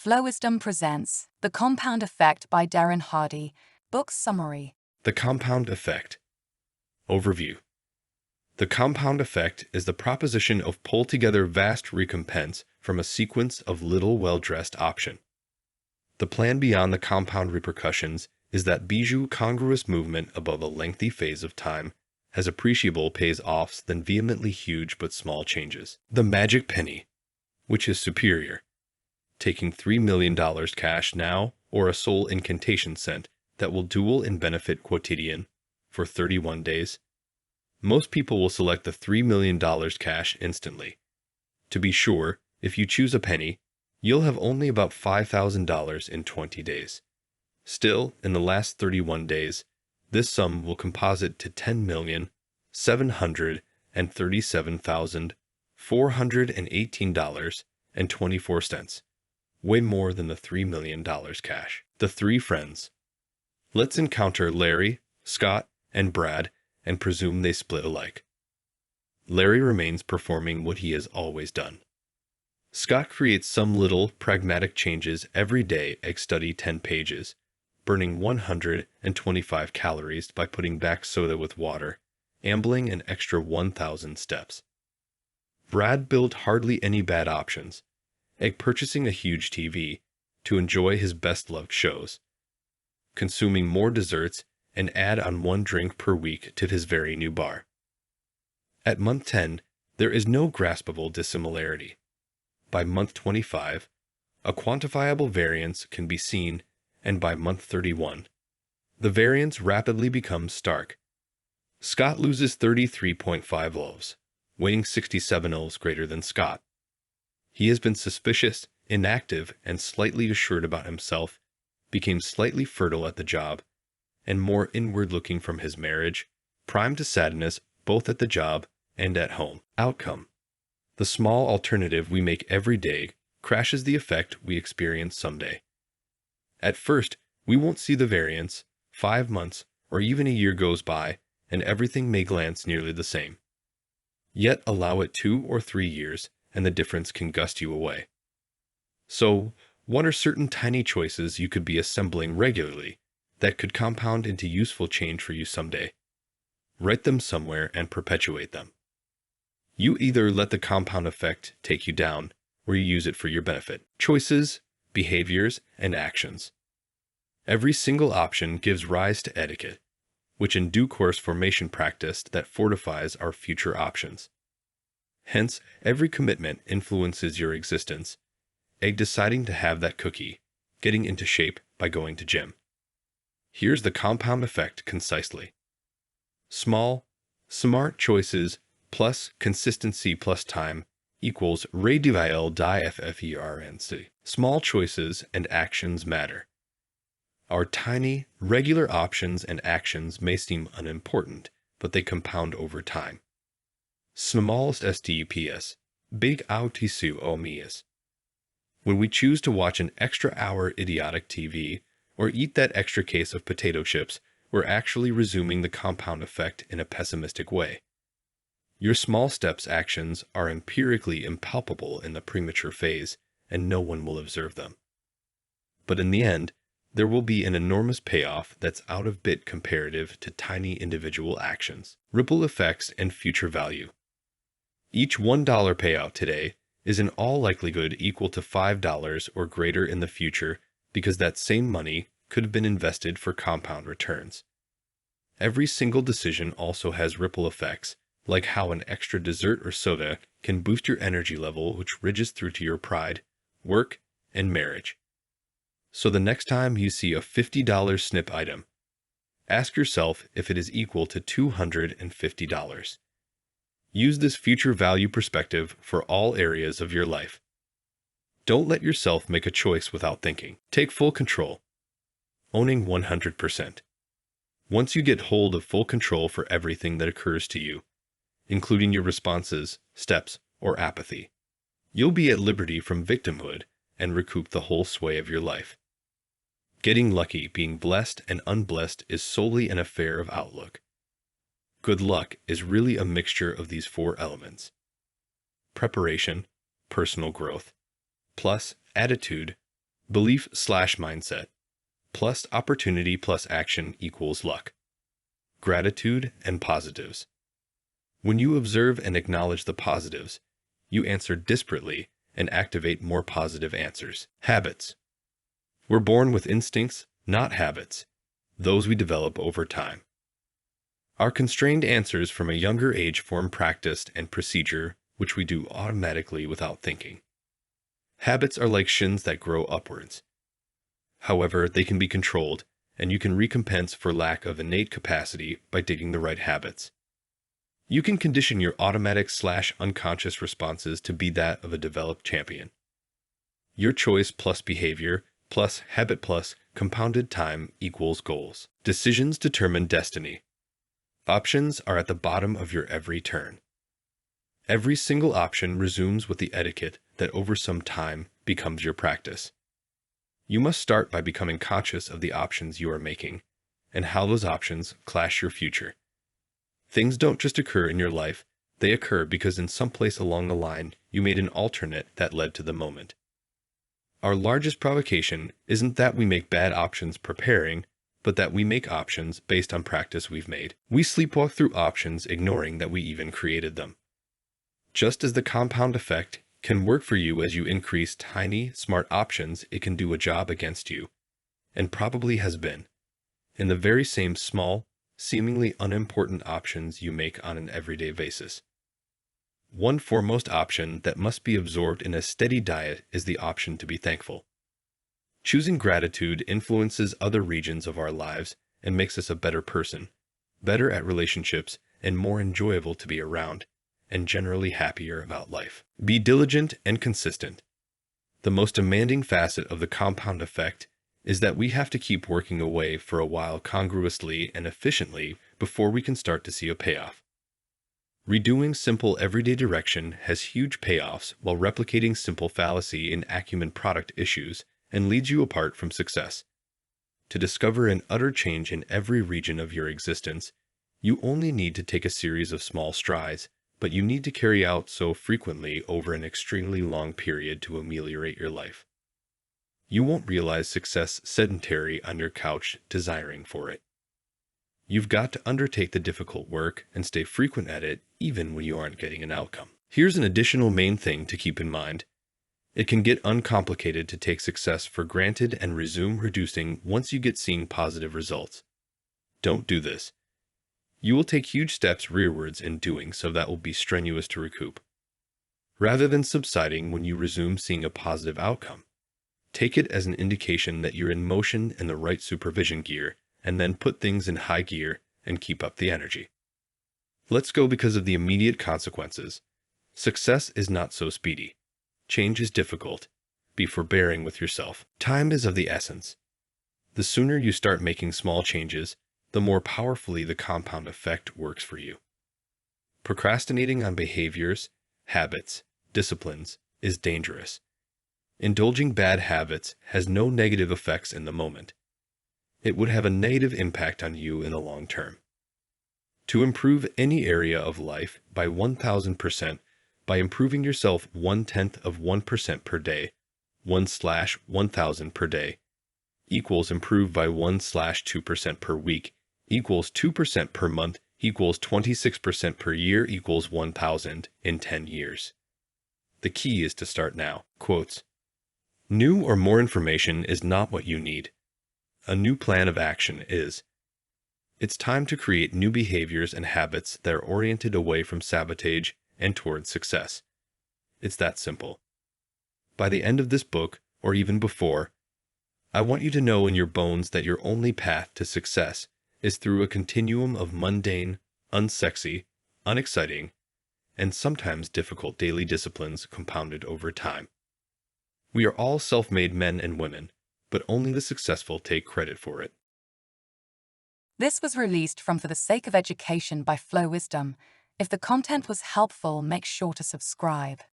Flowisdom presents The Compound Effect by Darren Hardy. Book summary. The compound effect. Overview. The compound effect is the proposition of pull together vast recompense from a sequence of little well-dressed option. The plan beyond the compound repercussions is that bijou congruous movement above a lengthy phase of time has appreciable pays-offs than vehemently huge but small changes. The magic penny, which is superior. Taking $3 million cash now or a soul incantation cent that will dual in benefit quotidian for 31 days. Most people will select the $3 million cash instantly. To be sure, if you choose a penny, you'll have only about $5,000 in 20 days. Still, in the last 31 days, this sum will composite to $10,737,418.24, way more than the $3 million cash. The three friends. Let's encounter Larry, Scott, and Brad and presume they split alike. Larry remains performing what he has always done. Scott creates some little pragmatic changes every day and study 10 pages, burning 125 calories by putting back soda with water, ambling an extra 1,000 steps. Brad built hardly any bad options, purchasing a huge TV to enjoy his best-loved shows, consuming more desserts and add on 1 drink per week to his very new bar. At month 10, there is no graspable dissimilarity. By month 25, a quantifiable variance can be seen, and by month 31, the variance rapidly becomes stark. Scott loses 33.5 loaves, weighing 67 loaves greater than Scott. He has been suspicious, inactive, and slightly assured about himself, became slightly fertile at the job, and more inward-looking from his marriage, primed to sadness both at the job and at home. Outcome. The small alternative we make every day crashes the effect we experience someday. At first, we won't see the variance. 5 months or even a year goes by, and everything may glance nearly the same. Yet allow it 2 or 3 years, and the difference can gust you away. So, what are certain tiny choices you could be assembling regularly that could compound into useful change for you someday? Write them somewhere and perpetuate them. You either let the compound effect take you down, or you use it for your benefit. Choices, behaviors, and actions. Every single option gives rise to etiquette, which in due course formation practiced that fortifies our future options. Hence, every commitment influences your existence. Deciding to have that cookie, getting into shape by going to gym. Here's the compound effect concisely. Small, smart choices plus consistency plus time equals radical difference. Small choices and actions matter. Our tiny, regular options and actions may seem unimportant, but they compound over time. Smallest steps, big autisu omias. When we choose to watch an extra hour idiotic TV or eat that extra case of potato chips, we're actually resuming the compound effect in a pessimistic way. Your small steps actions are empirically impalpable in the premature phase, and no one will observe them. But in the end, there will be an enormous payoff that's out of bit comparative to tiny individual actions. Ripple effects and future value. Each $1 payout today is in all likelihood equal to $5 or greater in the future because that same money could have been invested for compound returns. Every single decision also has ripple effects, like how an extra dessert or soda can boost your energy level, which ridges through to your pride, work, and marriage. So the next time you see a $50 snip item, ask yourself if it is equal to $250. Use this future value perspective for all areas of your life. Don't let yourself make a choice without thinking. Take full control. Owning 100%. Once you get hold of full control for everything that occurs to you, including your responses, steps, or apathy, you'll be at liberty from victimhood and recoup the whole sway of your life. Getting lucky, being blessed, and unblessed is solely an affair of outlook. Good luck is really a mixture of these 4 elements. Preparation, personal growth, plus attitude, Belief/mindset plus opportunity plus action equals luck. Gratitude and positives. When you observe and acknowledge the positives, you answer disparately and activate more positive answers. Habits. We're born with instincts, not habits, those we develop over time. Our constrained answers from a younger age form practice and procedure, which we do automatically without thinking. Habits are like shins that grow upwards. However, they can be controlled, and you can recompense for lack of innate capacity by digging the right habits. You can condition your automatic/unconscious responses to be that of a developed champion. Your choice plus behavior plus habit plus compounded time equals goals. Decisions determine destiny. Options are at the bottom of your every turn. Every single option resumes with the etiquette that over some time becomes your practice. You must start by becoming conscious of the options you are making and how those options clash your future. Things don't just occur in your life, they occur because in some place along the line you made an alternate that led to the moment. Our largest provocation isn't that we make bad options preparing, but that we make options based on practice we've made. We sleepwalk through options ignoring that we even created them. Just as the compound effect can work for you as you increase tiny, smart options, it can do a job against you, and probably has been, in the very same small, seemingly unimportant options you make on an everyday basis. One foremost option that must be absorbed in a steady diet is the option to be thankful. Choosing gratitude influences other regions of our lives and makes us a better person, better at relationships, and more enjoyable to be around, and generally happier about life. Be diligent and consistent. The most demanding facet of the compound effect is that we have to keep working away for a while congruously and efficiently before we can start to see a payoff. Redoing simple everyday direction has huge payoffs while replicating simple fallacy in acumen product issues and leads you apart from success. To discover an utter change in every region of your existence, you only need to take a series of small strides, but you need to carry out so frequently over an extremely long period to ameliorate your life. You won't realize success sedentary on your couch desiring for it. You've got to undertake the difficult work and stay frequent at it even when you aren't getting an outcome. Here's an additional main thing to keep in mind. It can get uncomplicated to take success for granted and resume reducing once you get seeing positive results. Don't do this. You will take huge steps rearwards in doing so that will be strenuous to recoup. Rather than subsiding when you resume seeing a positive outcome, take it as an indication that you're in motion in the right supervision gear, and then put things in high gear and keep up the energy. Let's go because of the immediate consequences. Success is not so speedy. Change is difficult. Be forbearing with yourself. Time is of the essence. The sooner you start making small changes, the more powerfully the compound effect works for you. Procrastinating on behaviors, habits, disciplines is dangerous. Indulging bad habits has no negative effects in the moment. It would have a negative impact on you in the long term. To improve any area of life by 1,000%, by improving yourself 0.1% per day, 1/1000 per day, equals improve by 1/2% per week, equals 2% per month, equals 26% per year, equals 1,000 in 10 years. The key is to start now. Quotes. New or more information is not what you need. A new plan of action is. It's time to create new behaviors and habits that are oriented away from sabotage and towards success. It's that simple. By the end of this book, or even before, I want you to know in your bones that your only path to success is through a continuum of mundane, unsexy, unexciting, and sometimes difficult daily disciplines compounded over time. We are all self-made men and women, but only the successful take credit for it. This was released from For the Sake of Education by Flow Wisdom. If the content was helpful, make sure to subscribe.